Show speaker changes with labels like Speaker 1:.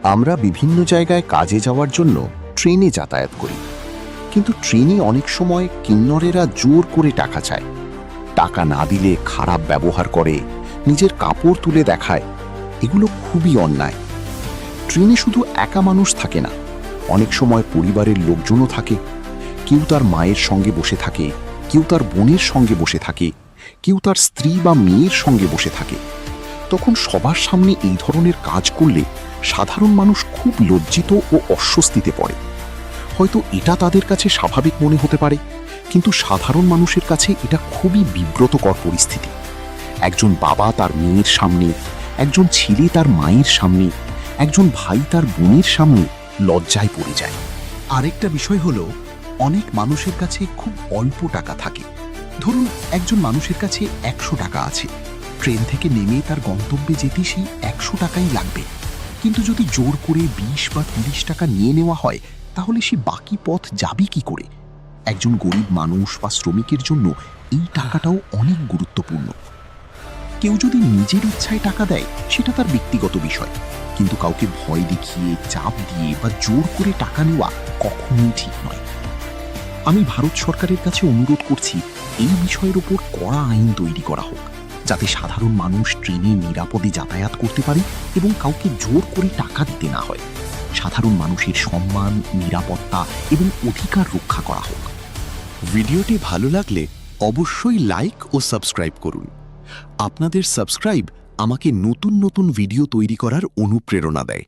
Speaker 1: আমরা বিভিন্ন জায়গায় কাজে যাওয়ার জন্য ট্রেনে যাতায়াত করি, কিন্তু ট্রেনে অনেক সময় কিন্নরেরা জোর করে টাকা চায়। টাকা না দিলে খারাপ ব্যবহার করে, নিজের কাপড় তুলে দেখায়। এগুলো খুবই অন্যায়। ট্রেনে শুধু একা মানুষ থাকে না, অনেক সময় পরিবারের লোকজনও থাকে। কেউ তার মায়ের সঙ্গে বসে থাকে, কেউ তার বোনের সঙ্গে বসে থাকে, কেউ তার স্ত্রী বা মেয়ের সঙ্গে বসে থাকে। তখন সবার সামনে এই ধরনের কাজ করলে সাধারণ মানুষ খুব লজ্জিত ও অস্বস্তিতে পড়ে। হয়তো এটা তাদের কাছে স্বাভাবিক মনে হতে পারে, কিন্তু সাধারণ মানুষের কাছে এটা খুবই বিব্রতকর পরিস্থিতি। একজন বাবা তার মেয়ের সামনে, একজন ছেলে তার মায়ের সামনে, একজন ভাই তার বোনের সামনে লজ্জায় পড়ে যায়। আরেকটা বিষয় হলো, অনেক মানুষের কাছে খুব অল্প টাকা থাকে। ধরুন একজন মানুষের কাছে 100 টাকা আছে। ট্রেন থেকে নেমে তার গন্তব্যে যেতে সেই 100 টাকাই লাগবে। কিন্তু যদি জোর করে 20 বা 30 টাকা নিয়ে নেওয়া হয়, তাহলে সে বাকি পথ যাবে কি করে? একজন গরিব মানুষ বা শ্রমিকের জন্য এই টাকাটাও অনেক গুরুত্বপূর্ণ। কেউ যদি নিজের ইচ্ছায় টাকা দেয়, সেটা তার ব্যক্তিগত বিষয়, কিন্তু কাউকে ভয় দেখিয়ে, চাপ দিয়ে বা জোর করে টাকা নেওয়া কখনোই ঠিক নয়। আমি ভারত সরকারের কাছে অনুরোধ করছি, এই বিষয়ের উপর কড়া আইন তৈরি করা হোক, যাতে সাধারণ মানুষ ট্রেনে নিরাপদে যাতায়াত করতে পারে এবং কাউকে জোর করে টাকা দিতে না হয়। সাধারণ মানুষের সম্মান, নিরাপত্তা এবং অধিকার রক্ষা করা হোক।
Speaker 2: ভিডিওটি ভালো লাগলে অবশ্যই লাইক ও সাবস্ক্রাইব করুন। আপনাদের সাবস্ক্রাইব আমাকে নতুন নতুন ভিডিও তৈরি করার অনুপ্রেরণা দেয়।